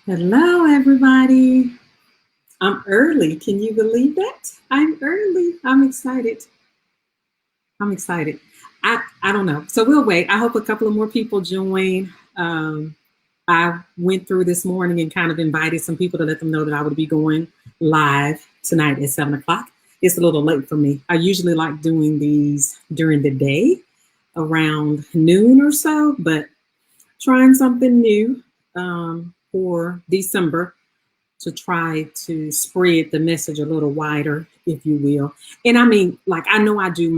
Hello, everybody. I'm early. Can you believe that? I'm early. I'm excited. I'm excited. I don't know. So we'll wait. I hope a couple of more people join. I went through this morning and kind of invited some people to let them know that I would be going live tonight at 7 o'clock. It's a little late for me. I usually like doing these during the day around noon or so, but trying something new for December to try to spread the message a little wider, if you will. And I mean, like, I know I do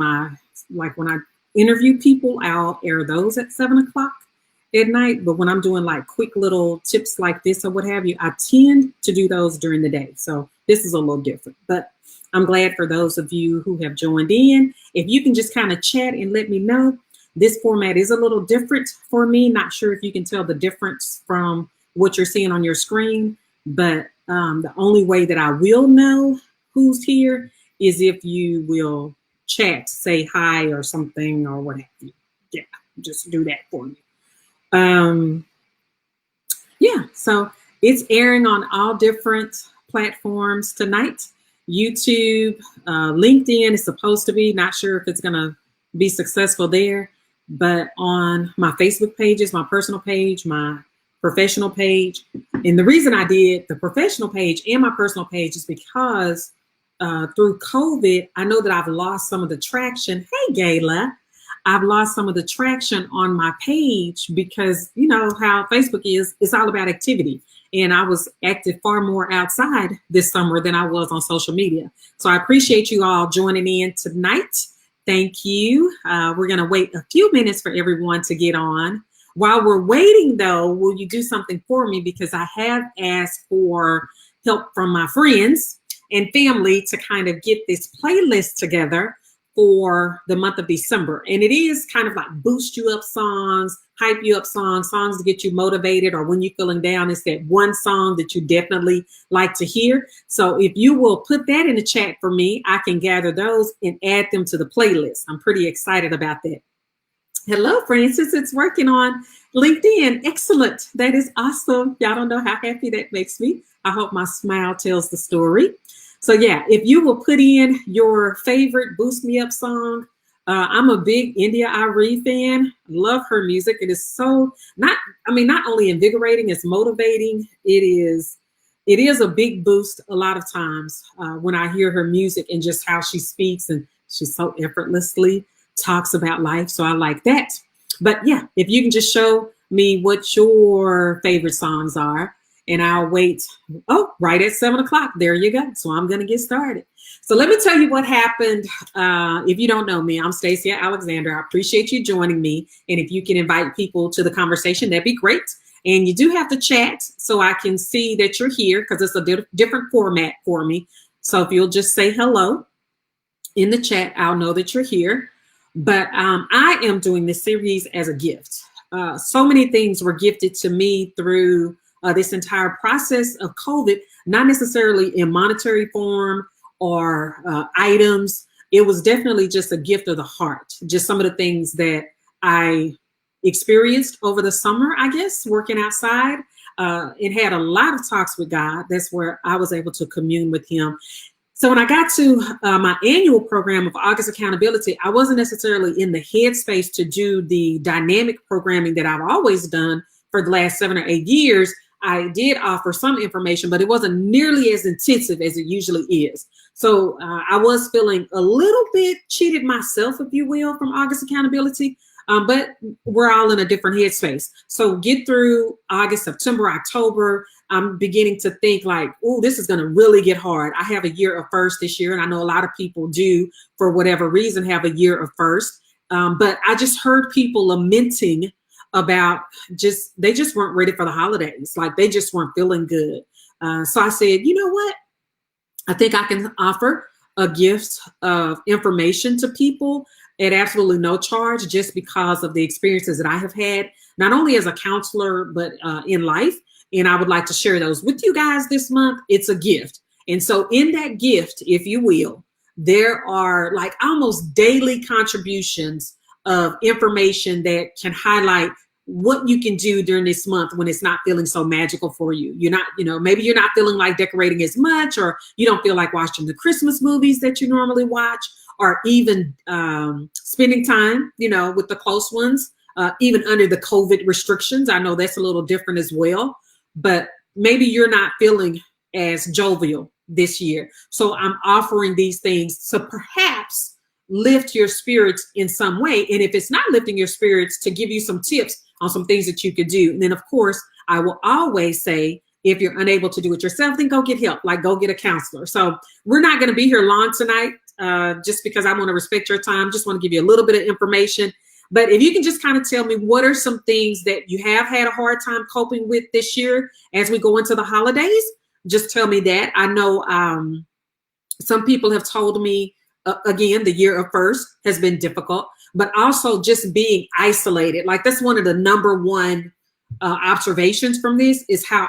like when I interview people, I'll air those at 7 o'clock at night. But when I'm doing like quick little tips like this or what have you, I tend to do those during the day. So this is a little different. But I'm glad for those of you who have joined in. If you can just kind of chat and let me know. This format is a little different for me. Not sure if you can tell the difference from what you're seeing on your screen, but the only way that I will know who's here is if you will chat, say hi or something or what have you. Yeah, just do that for me. Um, yeah, so it's airing on all different platforms tonight. YouTube, LinkedIn is supposed to be, not sure if it's going to be successful there, but on my Facebook pages, my personal page, my professional page. And the reason I did the professional page and my personal page is because through COVID, I know that I've lost some of the traction. Hey, Gayla. I've lost some of the traction on my page because you know how Facebook is, it's all about activity. And I was active far more outside this summer than I was on social media. So I appreciate you all joining in tonight. Thank you. We're going to wait a few minutes for everyone to get on. While we're waiting, though, will you do something for me? Because I have asked for help from my friends and family to kind of get this playlist together for the month of December. And it is kind of like boost you up songs, hype you up songs to get you motivated, or when you're feeling down, it's that one song that you definitely like to hear. So if you will put that in the chat for me, I can gather those and add them to the playlist. I'm pretty excited about that. Hello, Francis. It's working on LinkedIn. Excellent. That is awesome. Y'all don't know how happy that makes me. I hope my smile tells the story. So yeah, if you will put in your favorite Boost Me Up song. I'm a big India Arie fan. Love her music. It is so not only invigorating, it's motivating. It is a big boost a lot of times when I hear her music and just how she speaks, and she's so effortlessly talks about life. So I like that. But yeah, if you can just show me what your favorite songs are, and I'll wait. Oh, right at 7 o'clock. There you go. So I'm going to get started. So let me tell you what happened. If you don't know me, I'm Stacia Alexander. I appreciate you joining me. And if you can invite people to the conversation, that'd be great. And you do have to chat so I can see that you're here, because it's a different format for me. So if you'll just say hello in the chat, I'll know that you're here. But I am doing this series as a gift. So many things were gifted to me through this entire process of COVID, not necessarily in monetary form or items. It was definitely just a gift of the heart. Just some of the things that I experienced over the summer, I guess, working outside. It had a lot of talks with God. That's where I was able to commune with him. So when I got to my annual program of August Accountability, I wasn't necessarily in the headspace to do the dynamic programming that I've always done for the last 7 or 8 years. I did offer some information, but it wasn't nearly as intensive as it usually is. So I was feeling a little bit cheated myself, if you will, from August Accountability. But we're all in a different headspace. So get through August, September, October. I'm beginning to think like, oh, this is going to really get hard. I have a year of first this year, and I know a lot of people do, for whatever reason, have a year of first. But I just heard people lamenting about they just weren't ready for the holidays. Like they just weren't feeling good. So I said, you know what? I think I can offer a gift of information to people at absolutely no charge, just because of the experiences that I have had, not only as a counselor, but in life. And I would like to share those with you guys this month. It's a gift. And so in that gift, if you will, there are like almost daily contributions of information that can highlight what you can do during this month when it's not feeling so magical for you. You're not, maybe you're not feeling like decorating as much, or you don't feel like watching the Christmas movies that you normally watch, or even spending time, with the close ones, even under the COVID restrictions. I know that's a little different as well, but maybe you're not feeling as jovial this year. So I'm offering these things to perhaps lift your spirits in some way. And if it's not lifting your spirits, to give you some tips on some things that you could do. And then, of course, I will always say, if you're unable to do it yourself, then go get help, like go get a counselor. So we're not going to be here long tonight, just because I want to respect your time. Just want to give you a little bit of information. But if you can just kind of tell me, what are some things that you have had a hard time coping with this year as we go into the holidays? Just tell me that. I know some people have told me, again, the year of first has been difficult, but also just being isolated. Like, that's one of the number one observations from this, is how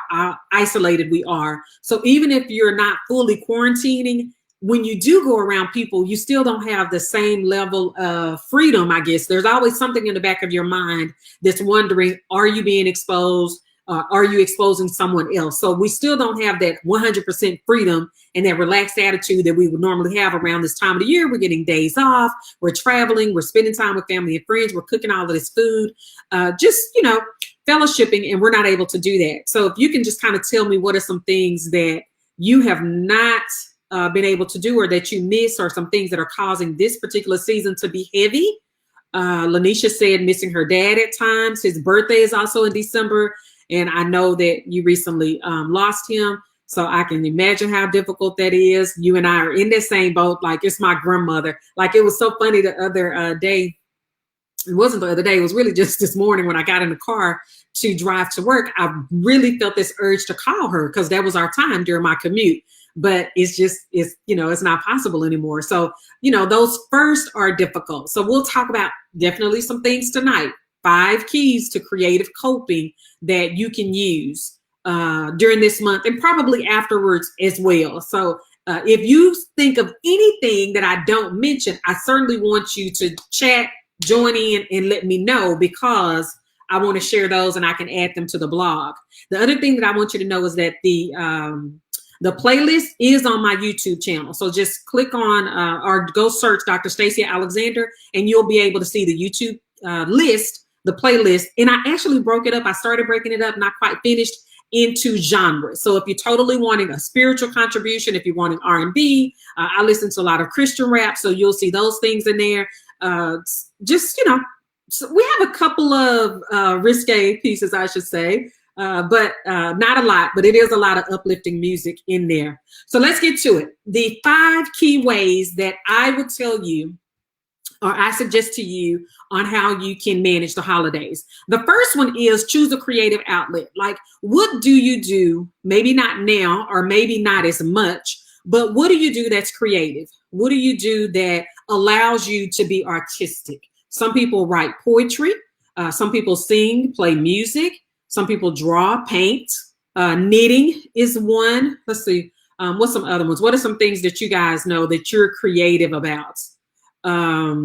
isolated we are. So even if you're not fully quarantining, when you do go around people, you still don't have the same level of freedom, I guess. There's always something in the back of your mind that's wondering, are you being exposed? Are you exposing someone else? So we still don't have that 100% freedom and that relaxed attitude that we would normally have around this time of the year. We're getting days off, we're traveling, we're spending time with family and friends, we're cooking all of this food, just, fellowshipping, and we're not able to do that. So if you can just kind of tell me, what are some things that you have not been able to do, or that you miss, or some things that are causing this particular season to be heavy. Lanisha said missing her dad at times. His birthday is also in December. And I know that you recently lost him. So I can imagine how difficult that is. You and I are in the same boat. Like, it's my grandmother. Like, it was so funny the other day. It wasn't the other day. It was really just this morning when I got in the car to drive to work. I really felt this urge to call her, because that was our time during my commute. But it's not possible anymore. So, those first are difficult. So we'll talk about definitely some things tonight. 5 keys to creative coping that you can use during this month, and probably afterwards as well. So if you think of anything that I don't mention, I certainly want you to chat, join in, and let me know, because I want to share those and I can add them to the blog. The other thing that I want you to know is that the playlist is on my YouTube channel. So just click on or go search Dr. Stacia Alexander, and you'll be able to see the YouTube list, the playlist. And I actually broke it up. I started breaking it up, not quite finished, into genres. So if you're totally wanting a spiritual contribution, if you're wanting R&B, I listen to a lot of Christian rap, so you'll see those things in there. So we have a couple of risque pieces, I should say, but not a lot, but it is a lot of uplifting music in there. So let's get to it. The 5 key ways that I would tell you, or I suggest to you, on how you can manage the holidays. The first one is choose a creative outlet. Like, what do you do? Maybe not now, or maybe not as much, but what do you do that's creative? What do you do that allows you to be artistic? Some people write poetry. Some people sing, play music. Some people draw, paint. Knitting is one. Let's see. What's some other ones? What are some things that you guys know that you're creative about? For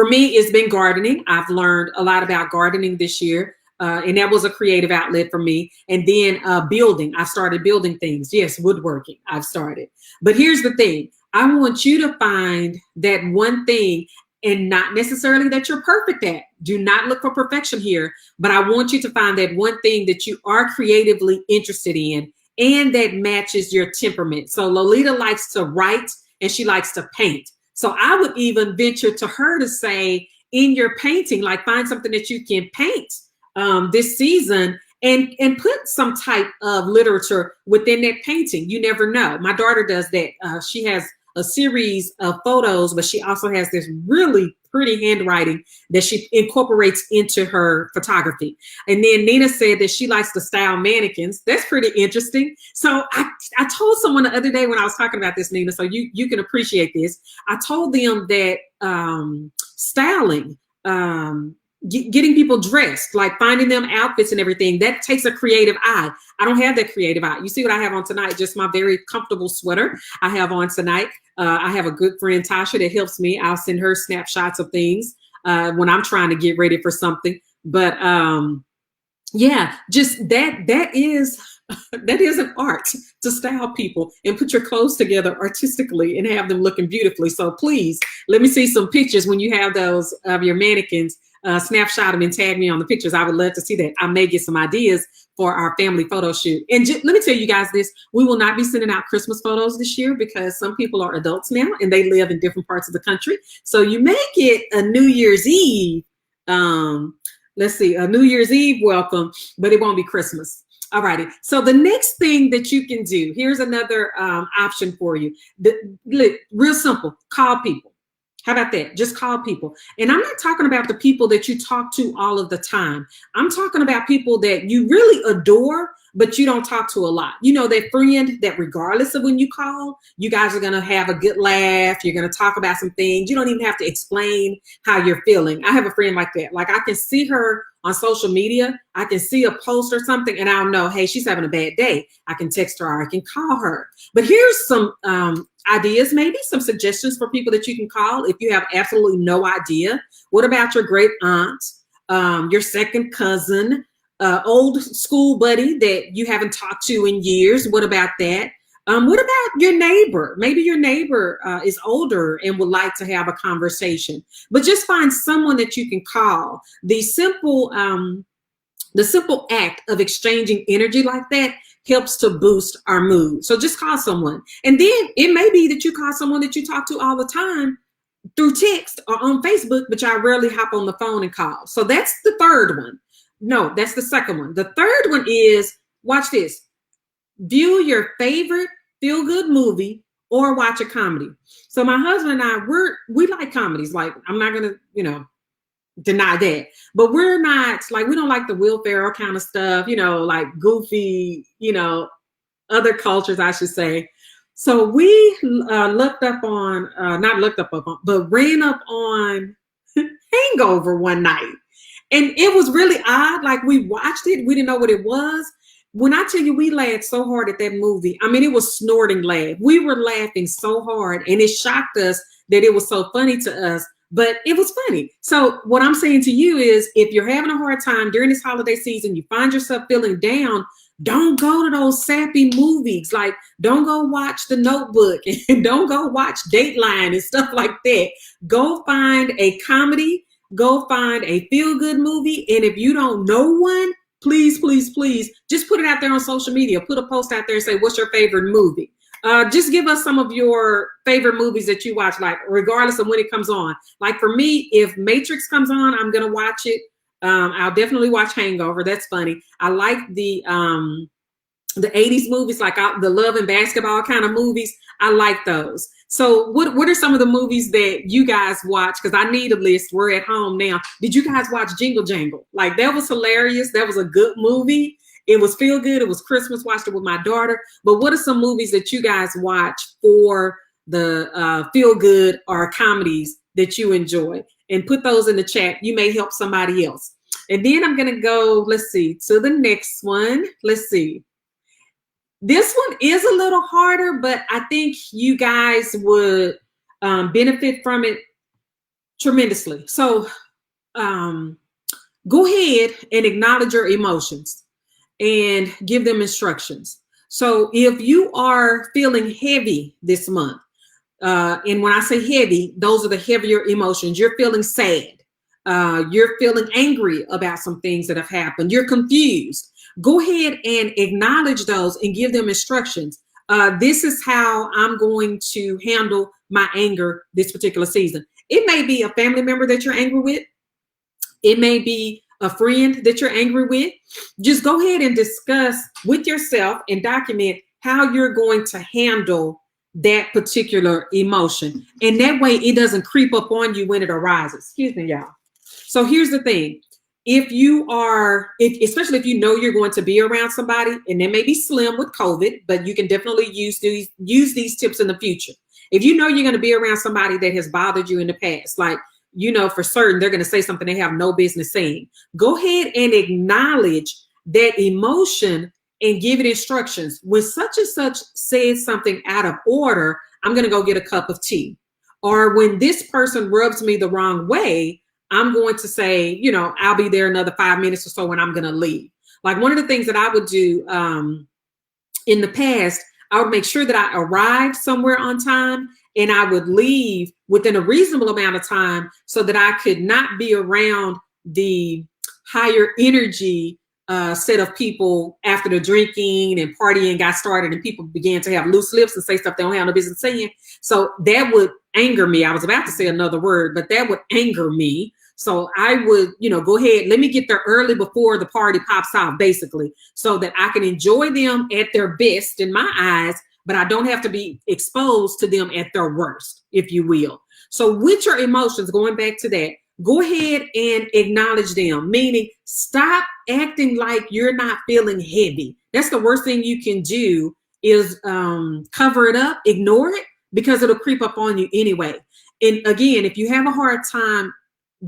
me, it's been gardening. I've learned a lot about gardening this year. And that was a creative outlet for me. And then building. I started building things. Yes, woodworking. I've started. But here's the thing. I want you to find that one thing, and not necessarily that you're perfect at. Do not look for perfection here. But I want you to find that one thing that you are creatively interested in, and that matches your temperament. So Lolita likes to write, and she likes to paint. So I would even venture to her to say, in your painting, like, find something that you can paint this season, and put some type of literature within that painting. You never know. My daughter does that. She has a series of photos, but she also has this really pretty handwriting that she incorporates into her photography. And then Nina said that she likes to style mannequins. That's pretty interesting. So I told someone the other day when I was talking about this, Nina, so you can appreciate this. I told them that styling, getting people dressed, like finding them outfits and everything, that takes a creative eye. I don't have that creative eye. You see what I have on tonight? Just my very comfortable sweater I have on tonight. I have a good friend, Tasha, that helps me. I'll send her snapshots of things. when I'm trying to get ready for something. But yeah, just that is that is an art to style people and put your clothes together artistically and have them looking beautifully. So please let me see some pictures when you have those of your mannequins. Snapshot them and tag me on the pictures. I would love to see that. I may get some ideas for our family photo shoot. And let me tell you guys this, we will not be sending out Christmas photos this year because some people are adults now and they live in different parts of the country. So you may get a New Year's Eve, let's see, a New Year's Eve welcome, but it won't be Christmas. All righty. So the next thing that you can do, here's another option for you. Look, real simple, call people. How about that? Just call people. And I'm not talking about the people that you talk to all of the time. I'm talking about people that you really adore, but you don't talk to a lot. You know, that friend that regardless of when you call, you guys are going to have a good laugh. You're going to talk about some things. You don't even have to explain how you're feeling. I have a friend like that. Like I can see her on social media. I can see a post or something and I'll know, hey, she's having a bad day. I can text her or I can call her. But here's some ideas, maybe some suggestions for people that you can call if you have absolutely no idea. What about your great aunt, your second cousin, old school buddy that you haven't talked to in years? What about that? What about your neighbor? Maybe your neighbor is older and would like to have a conversation, but just find someone that you can call. The simple act of exchanging energy like that helps to boost our mood. So just call someone. And then it may be that you call someone that you talk to all the time through text or on Facebook, but y'all rarely hop on the phone and call. So that's the third one. No, that's the second one. The third one is, watch this, view your favorite feel-good movie or watch a comedy. So my husband and I, we like comedies. Like, I'm not going to, deny that, but we're not like, we don't like the Will Ferrell kind of stuff, like goofy, other cultures, I should say. So we looked up on, not looked up on, but ran up on Hangover one night. And it was really odd. Like we watched it. We didn't know what it was. When I tell you, we laughed so hard at that movie. I mean, it was snorting laugh. We were laughing so hard and it shocked us that it was so funny to us, but it was funny. So what I'm saying to you is if you're having a hard time during this holiday season, you find yourself feeling down, don't go to those sappy movies. Like don't go watch The Notebook and don't go watch Dateline and stuff like that. Go find a comedy, go find a feel-good movie. And if you don't know one, please, please, please just put it out there on social media. Put a post out there and say, what's your favorite movie? Just give us some of your favorite movies that you watch, like regardless of when it comes on. Like for me, if Matrix comes on, I'm going to watch it. I'll definitely watch Hangover. That's funny. I like the 80s movies, like the love and basketball kind of movies. I like those. So what are some of the movies that you guys watch? Because I need a list. We're at home now. Did you guys watch Jingle Jangle? Like that was hilarious. That was a good movie. It was feel good. It was Christmas. Watched it with my daughter. But what are some movies that you guys watch for the feel good or comedies that you enjoy? And put those in the chat. You may help somebody else. And then I'm going to go, let's see, to the next one. Let's see. This one is a little harder, but I think you guys would benefit from it tremendously. So go ahead and acknowledge your emotions and give them instructions. So if you are feeling heavy this month, and when I say heavy, those are the heavier emotions. You're feeling sad. You're feeling angry about some things that have happened. You're confused. Go ahead and acknowledge those and give them instructions. This is how I'm going to handle my anger this particular season. It may be a family member that you're angry with. It may be a friend that you're angry with. Just go ahead and discuss with yourself and document how you're going to handle that particular emotion. And that way it doesn't creep up on you when it arises. Excuse me, y'all. So here's the thing. If you are, especially if you know you're going to be around somebody, and they may be slim with COVID, but you can definitely use these tips in the future. If you know you're going to be around somebody that has bothered you in the past, like, for certain they're going to say something they have no business saying, go ahead and acknowledge that emotion and give it instructions. When such and such says something out of order, I'm going to go get a cup of tea. Or when this person rubs me the wrong way, I'm going to say, you know, I'll be there another 5 minutes or so and I'm going to leave. Like one of the things that I would do in the past, I would make sure that I arrived somewhere on time and I would leave within a reasonable amount of time so that I could not be around the higher energy set of people after the drinking and partying got started and people began to have loose lips and say stuff they don't have no business saying. So that would anger me. I was about to say another word, but that would anger me. So I would, you know, go ahead, let me get there early before the party pops off, basically, so that I can enjoy them at their best in my eyes, but I don't have to be exposed to them at their worst, if you will. So with your emotions, going back to that, go ahead and acknowledge them, meaning stop acting like you're not feeling heavy. That's the worst thing you can do is cover it up, ignore it, because it'll creep up on you anyway. And again, if you have a hard time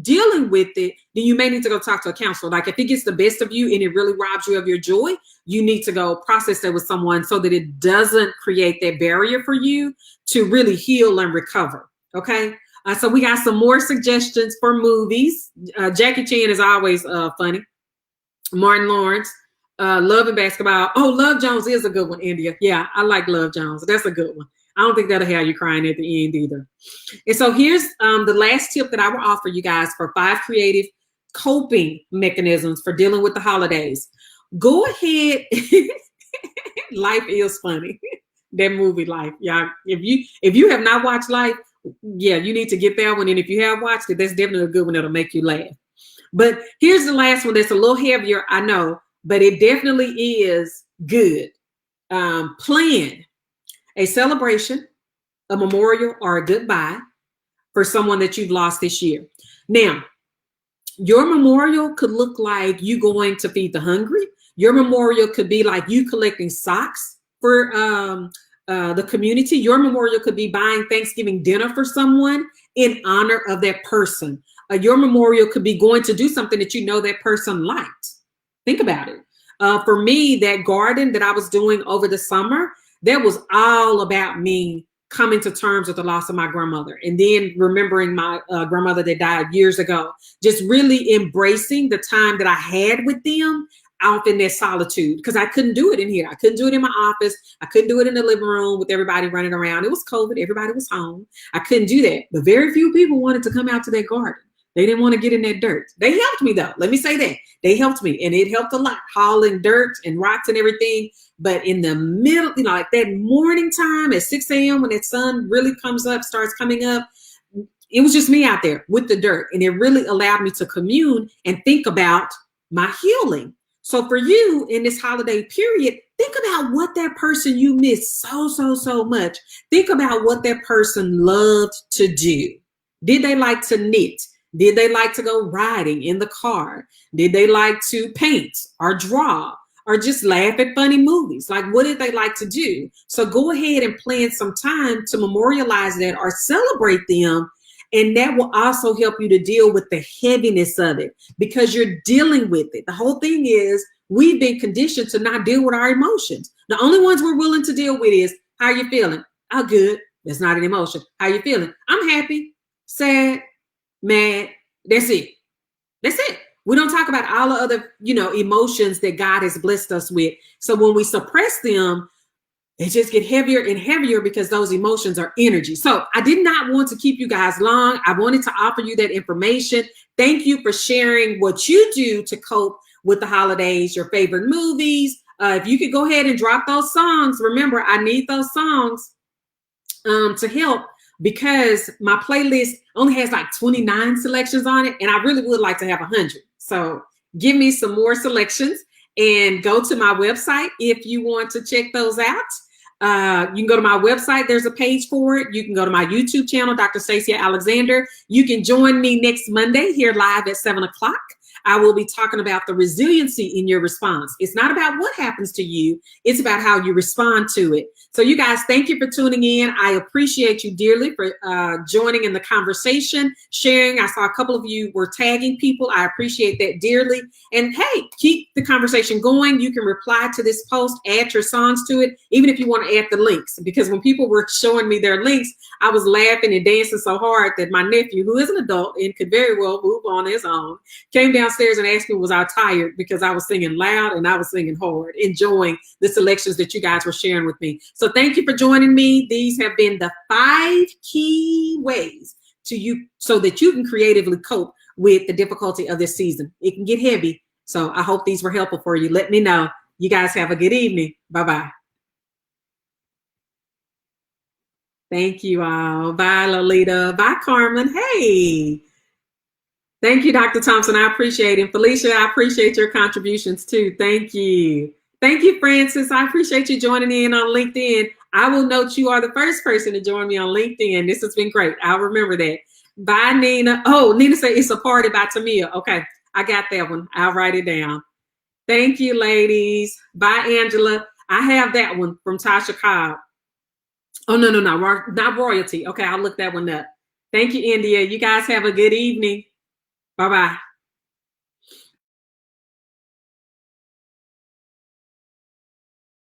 dealing with it, then you may need to go talk to a counselor. Like if it gets the best of you and it really robs you of your joy, you need to go process that with someone so that it doesn't create that barrier for you to really heal and recover. Okay. So we got some more suggestions for movies. Jackie Chan is always funny. Martin Lawrence, Love and Basketball. Oh, Love Jones is a good one, India. Yeah, I like Love Jones. That's a good one. I don't think that'll have you crying at the end either. And so here's the last tip that I will offer you guys for 5 creative coping mechanisms for dealing with the holidays. Go ahead. Life is funny. That movie Life. Yeah. If you have not watched Life, yeah, you need to get that one. And if you have watched it, that's definitely a good one that'll make you laugh. But here's the last one that's a little heavier, I know, but it definitely is good. Plan a celebration, a memorial, or a goodbye for someone that you've lost this year. Now, your memorial could look like you going to feed the hungry. Your memorial could be like you collecting socks for the community. Your memorial could be buying Thanksgiving dinner for someone in honor of that person. Your memorial could be going to do something that you know that person liked. Think about it. For me, that garden that I was doing over the summer, that was all about me coming to terms with the loss of my grandmother and then remembering my grandmother that died years ago, just really embracing the time that I had with them out in their solitude, because I couldn't do it in here. I couldn't do it in my office. I couldn't do it in the living room with everybody running around. It was COVID. Everybody was home. I couldn't do that. But very few people wanted to come out to that garden. They didn't want to get in that dirt. They helped me though. Let me say that. They helped me and it helped a lot, hauling dirt and rocks and everything. But in the middle, you know, like that morning time at 6 a.m. when that sun really comes up, starts coming up, it was just me out there with the dirt. And it really allowed me to commune and think about my healing. So for you in this holiday period, think about what that person you miss so much. Think about what that person loved to do. Did they like to knit? Did they like to go riding in the car? Did they like to paint or draw or just laugh at funny movies? Like, what did they like to do? So go ahead and plan some time to memorialize that or celebrate them. And that will also help you to deal with the heaviness of it because you're dealing with it. The whole thing is we've been conditioned to not deal with our emotions. The only ones we're willing to deal with is, how are you feeling? Oh, good. That's not an emotion. How are you feeling? I'm happy, sad, mad. That's it. That's it. We don't talk about all the other, emotions that God has blessed us with. So when we suppress them, they just get heavier and heavier because those emotions are energy. So I did not want to keep you guys long. I wanted to offer you that information. Thank you for sharing what you do to cope with the holidays, your favorite movies. If you could go ahead and drop those songs. Remember, I need those songs to help because my playlist only has like 29 selections on it. And I really would like to have 100. So give me some more selections and go to my website if you want to check those out. You can go to my website. There's a page for it. You can go to my YouTube channel, Dr. Stacia Alexander. You can join me next Monday here live at 7 o'clock. I will be talking about the resiliency in your response. It's not about what happens to you, it's about how you respond to it. So you guys, thank you for tuning in. I appreciate you dearly for joining in the conversation, sharing. I saw a couple of you were tagging people. I appreciate that dearly. And hey, keep the conversation going. You can reply to this post, add your songs to it, even if you want to add the links, because when people were showing me their links, I was laughing and dancing so hard that my nephew, who is an adult and could very well move on his own, came downstairs and asked me, was I tired? Because I was singing loud and I was singing hard, enjoying the selections that you guys were sharing with me. So thank you for joining me. These have been the 5 key ways so that you can creatively cope with the difficulty of this season. It can get heavy. So I hope these were helpful for you. Let me know. You guys have a good evening. Bye-bye. Thank you all. Bye, Lolita. Bye, Carmen. Hey. Thank you, Dr. Thompson. I appreciate it. Felicia, I appreciate your contributions too. Thank you. Thank you, Francis. I appreciate you joining in on LinkedIn. I will note you are the first person to join me on LinkedIn. This has been great. I'll remember that. Bye, Nina. Oh, Nina said it's a party by Tamia. Okay, I got that one. I'll write it down. Thank you, ladies. Bye, Angela. I have that one from Tasha Cobb. Oh, no, not royalty. Okay, I'll look that one up. Thank you, India. You guys have a good evening. Bye-bye.